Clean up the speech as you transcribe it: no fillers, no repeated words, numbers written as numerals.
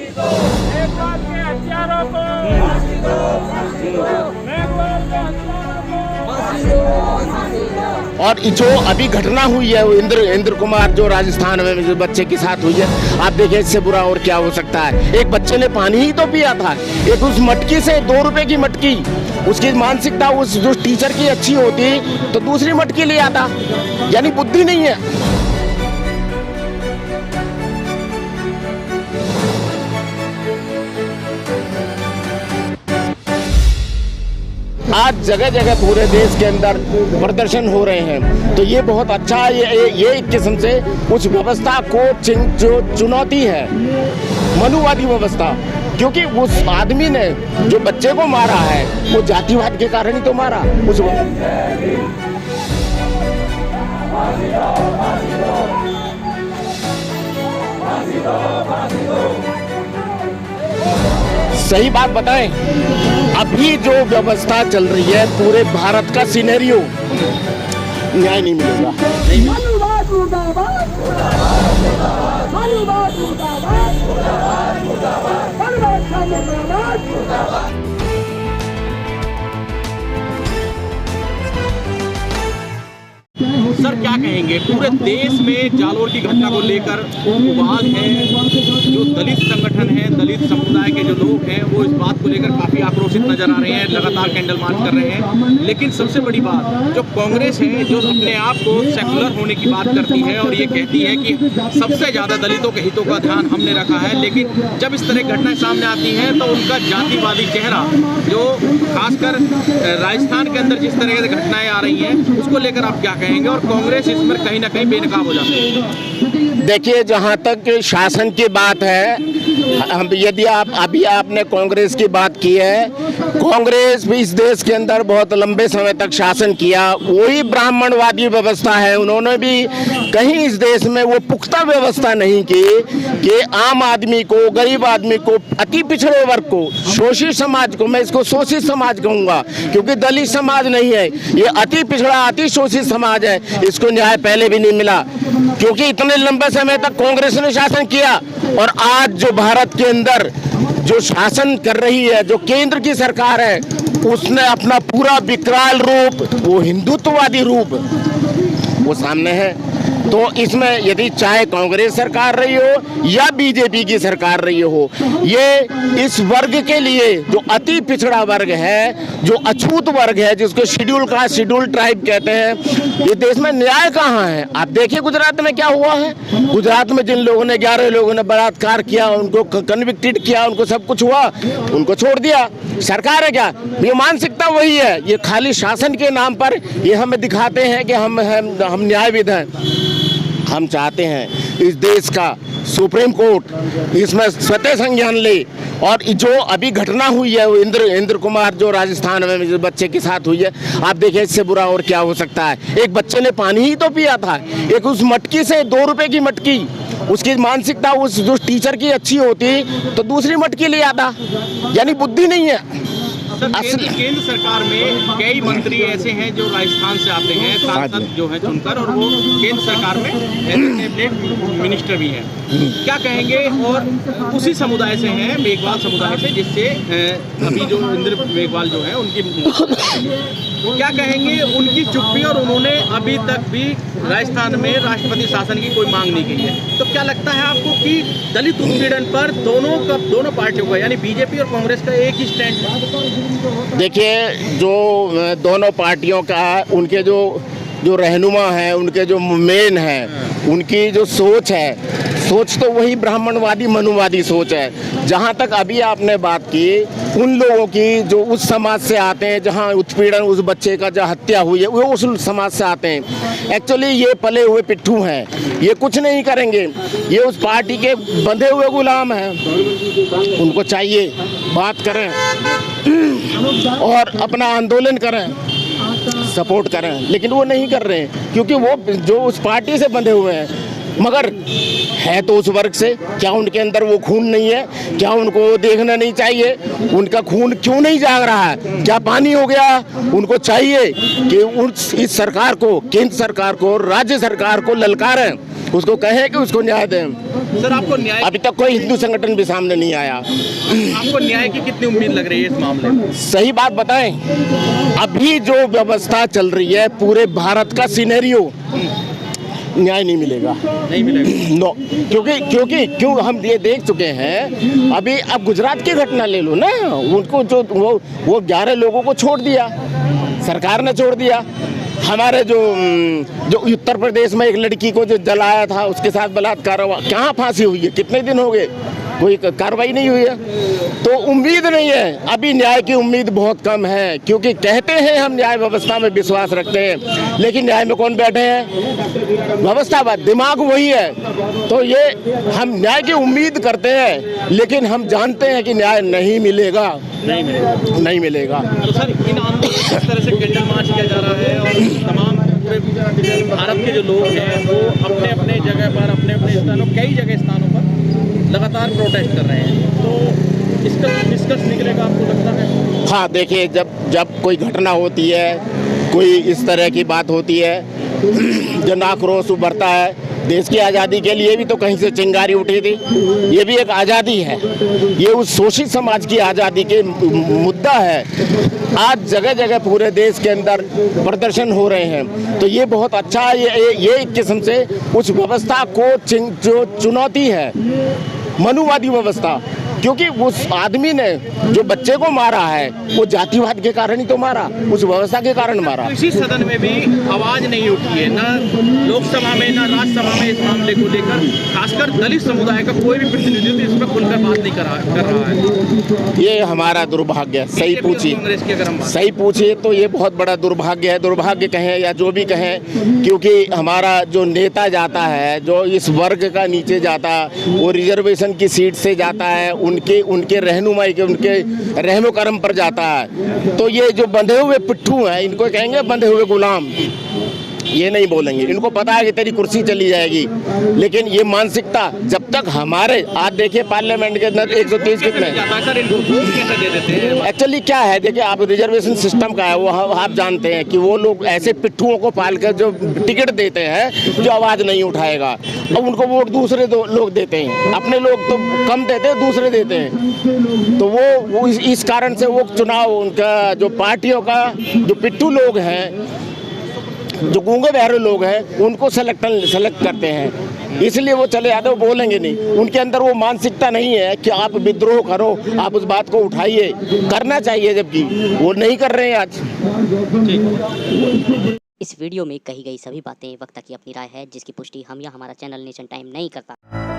मेघवाल के हथियारों को मेघवाल के हथियारों को। और जो अभी घटना हुई है वो इंद्र कुमार जो राजस्थान में जो बच्चे के साथ हुई है, आप देखिए इससे बुरा और क्या हो सकता है। एक बच्चे ने पानी ही तो पिया था, एक उस मटकी से 2 रुपए की मटकी, उसकी मानसिकता उस जो टीचर की अच्छी होती तो दूसरी मटकी ले आता, यानी बुद्धि नहीं है। आज जगह जगह पूरे देश के अंदर प्रदर्शन हो रहे हैं, तो ये बहुत अच्छा है। ये एक किस्म से उस व्यवस्था को जो चुनौती है, मनुवादी व्यवस्था, क्योंकि उस आदमी ने जो बच्चे को मारा है वो जातिवाद के कारण ही तो मारा। उस सही बात बताएं, अभी जो व्यवस्था चल रही है पूरे भारत का सिनेरियो, न्याय नहीं मिलेगा। मनुवाद मुर्दाबाद, मनुवाद मुर्दाबाद, मनुवाद का मुर्दाबाद। सर क्या कहेंगे, पूरे देश में जालोर की घटना को लेकर उबाल है, जो दलित संगठन है, दलित समुदाय के जो लोग हैं वो इस बात को लेकर काफ़ी आक्रोशित नजर आ रहे हैं, लगातार कैंडल मार्च कर रहे हैं। लेकिन सबसे बड़ी बात, जो कांग्रेस है जो अपने आप को सेकुलर होने की बात करती है और ये कहती है कि सबसे ज़्यादा दलितों के हितों का ध्यान हमने रखा है, लेकिन जब इस तरह की घटनाएं सामने आती हैं तो उनका जातिवादी चेहरा, जो खासकर राजस्थान के अंदर जिस तरह की घटनाएं आ रही हैं उसको लेकर आप क्या कहेंगे, और कांग्रेस इसमें कहीं ना कहीं बेनकाब हो जाती है? देखिए, जहाँ तक शासन की बात है, हम यदि अभी आपने कांग्रेस की बात की है, कांग्रेस भी इस देश के अंदर बहुत लंबे समय तक शासन किया, वही ब्राह्मणवादी व्यवस्था है। उन्होंने भी कहीं इस देश में वो पुख्ता व्यवस्था नहीं की कि आम आदमी को, गरीब आदमी को, अति पिछड़े वर्ग को, शोषित समाज को, मैं इसको शोषित समाज कहूँगा क्योंकि दलित समाज नहीं है, ये अति पिछड़ा, अति शोषित समाज है, इसको न्याय पहले भी नहीं मिला क्योंकि इतने लंबे समय तक कांग्रेस ने शासन किया। और आज जो भारत के अंदर जो शासन कर रही है, जो केंद्र की सरकार है, उसने अपना पूरा विकराल रूप, वो हिंदुत्ववादी रूप वो सामने है। तो इसमें यदि चाहे कांग्रेस सरकार रही हो या बीजेपी की सरकार रही हो, ये इस वर्ग के लिए जो अति पिछड़ा वर्ग है, जो अछूत वर्ग है, जिसको शेड्यूल ट्राइब कहते हैं, ये देश में न्याय कहाँ है? आप देखिए गुजरात में क्या हुआ है। गुजरात में जिन लोगों ने 11 लोगों ने बलात्कार किया, उनको कन्विक्टेड किया, उनको सब कुछ हुआ, उनको छोड़ दिया। सरकार है क्या? ये मानसिकता वही है। ये खाली शासन के नाम पर ये हमें दिखाते हैं कि हम न्यायविद हैं। हम चाहते हैं इस देश का सुप्रीम कोर्ट इसमें स्वतः संज्ञान ले, और जो अभी घटना हुई है वो इंद्र कुमार जो राजस्थान में जो बच्चे के साथ हुई है, आप देखिए इससे बुरा और क्या हो सकता है। एक बच्चे ने पानी ही तो पिया था, एक उस मटकी से 2 रुपए की मटकी, उसकी मानसिकता उस जो टीचर की अच्छी होती तो दूसरी मटकी ले आता, यानी बुद्धि नहीं है। सर, केंद्र सरकार में कई मंत्री ऐसे हैं जो राजस्थान से आते हैं, सांसद जो हैं चुनकर, और वो केंद्र सरकार में कैबिनेट मिनिस्टर भी हैं। क्या कहेंगे, और उसी समुदाय से हैं, मेघवाल समुदाय से, जिससे अभी जो इंद्र मेघवाल जो है उनकी, क्या कहेंगे उनकी चुप्पी, और उन्होंने अभी तक भी राजस्थान में राष्ट्रपति शासन की कोई मांग नहीं की है। तो क्या लगता है आपको कि दलित उत्पीड़न पर दोनों पार्टियों का, यानी बीजेपी और कांग्रेस का एक ही स्टैंड है? देखिए, जो दोनों पार्टियों का उनके जो रहनुमा हैं, उनके जो मेन हैं, उनकी जो सोच है, सोच तो वही ब्राह्मणवादी मनुवादी सोच है। जहाँ तक अभी आपने बात की उन लोगों की जो उस समाज से आते हैं जहाँ उत्पीड़न, उस बच्चे का जो हत्या हुई है, वो उस समाज से आते हैं। एक्चुअली ये पले हुए पिट्ठू हैं, ये कुछ नहीं करेंगे, ये उस पार्टी के बंधे हुए गुलाम हैं। उनको चाहिए बात करें और अपना आंदोलन करें, सपोर्ट करें, लेकिन वो नहीं कर रहे हैं क्योंकि वो जो उस पार्टी से बंधे हुए हैं, मगर है तो उस वर्ग से। क्या उनके अंदर वो खून नहीं है? क्या उनको देखना नहीं चाहिए? उनका खून क्यों नहीं जाग रहा है? क्या पानी हो गया? उनको चाहिए कि इस सरकार को, केंद्र सरकार को, राज्य सरकार को ललकारें उसको कहें कि उसको न्याय दें। सर आपको न्याय, अभी तक कोई हिंदू संगठन भी सामने नहीं आया। आपको न्याय की कितनी उम्मीद लग रही है इस मामले में? सही बात बताएं, अभी जो व्यवस्था चल रही है पूरे भारत का सिनेरियो, न्याय नहीं मिलेगा। नहीं मिलेगा। नो, क्यों हम ये देख चुके हैं। अभी अब गुजरात की घटना ले लो ना, उनको जो वो 11 लोगों को छोड़ दिया, सरकार ने छोड़ दिया। हमारे जो उत्तर प्रदेश में एक लड़की को जो जलाया था, उसके साथ बलात्कार हुआ, कहाँ फांसी हुई है? कितने दिन हो गए, कोई कार्रवाई नहीं हुई है। तो उम्मीद नहीं है, अभी न्याय की उम्मीद बहुत कम है, क्योंकि कहते हैं हम न्याय व्यवस्था में विश्वास रखते हैं, लेकिन न्याय में कौन बैठे हैं? व्यवस्था बात, दिमाग वही है। तो ये हम न्याय की उम्मीद करते हैं, लेकिन हम जानते हैं कि न्याय नहीं मिलेगा, नहीं मिलेगा। तो सर इन आंदोलन इस तरह से कैंडल मार्च किया जा रहा है और तमाम पूरे भारत के जो लोग हैं वो अपने अपने जगह पर, अपने अपने स्थानों, कई जगह स्थानों पर लगातार प्रोटेस्ट कर रहे हैं, तो इसका निष्कर्ष निकलेगा आपको लगता है? हाँ, देखिए, जब कोई घटना होती है, कोई इस तरह की बात होती है, जन आक्रोश उभरता है। देश की आज़ादी के लिए भी तो कहीं से चिंगारी उठी थी, ये भी एक आज़ादी है, ये उस शोषित समाज की आज़ादी के मुद्दा है। आज जगह जगह पूरे देश के अंदर प्रदर्शन हो रहे हैं, तो ये बहुत अच्छा है। ये एक किस्म से उस व्यवस्था को जो चुनौती है, मनुवादी व्यवस्था, क्योंकि उस आदमी ने जो बच्चे को मारा है वो जातिवाद के कारण ही तो मारा, उस व्यवस्था के कारण मारा। इसी सदन में भी आवाज नहीं उठी है, ना लोकसभा में ना राज्यसभा में इस मामले को लेकर, खासकर दलित समुदाय का कोई भी प्रतिनिधित्व इस पर खुलकर बात नहीं कर रहा है। ये हमारा दुर्भाग्य है। सही पूछिए, कांग्रेस की अगर हम सही पूछिए तो ये बहुत बड़ा दुर्भाग्य है। दुर्भाग्य कहें या जो भी कहें, क्योंकि हमारा जो नेता जाता है, जो इस वर्ग का नीचे जाता, वो रिजर्वेशन की सीट से जाता है, उनके रहनुमाई के, उनके रहमो करम पर जाता है। तो ये जो बंधे हुए पिट्ठू हैं, इनको कहेंगे बंधे हुए गुलाम, ये नहीं बोलेंगे। इनको पता है कि तेरी कुर्सी चली जाएगी, लेकिन ये मानसिकता जब तक हमारे, आज देखिए पार्लियामेंट के अंदर 130 कितने एक्चुअली क्या है, देखिए आप रिजर्वेशन सिस्टम का है वो, आप जानते हैं कि वो लोग ऐसे पिट्ठुओं को पालकर जो टिकट देते हैं जो आवाज़ नहीं उठाएगा, अब उनको वोट दूसरे लोग देते हैं, अपने लोग तो कम देते हैं, दूसरे देते हैं। तो वो इस कारण से वो चुनाव, उनका जो पार्टियों का जो पिट्ठू लोग हैं, जो गूंगे बहरे लोग हैं, उनको सेलेक्ट करते हैं, इसलिए वो चले जाते, वो बोलेंगे नहीं। उनके अंदर वो मानसिकता नहीं है कि आप विद्रोह करो, आप उस बात को उठाइए, करना चाहिए, जबकि वो नहीं कर रहे हैं आज। इस वीडियो में कही गई सभी बातें वक्ता की अपनी राय है, जिसकी पुष्टि हम या हमारा चैनल नेशन टाइम नहीं करता।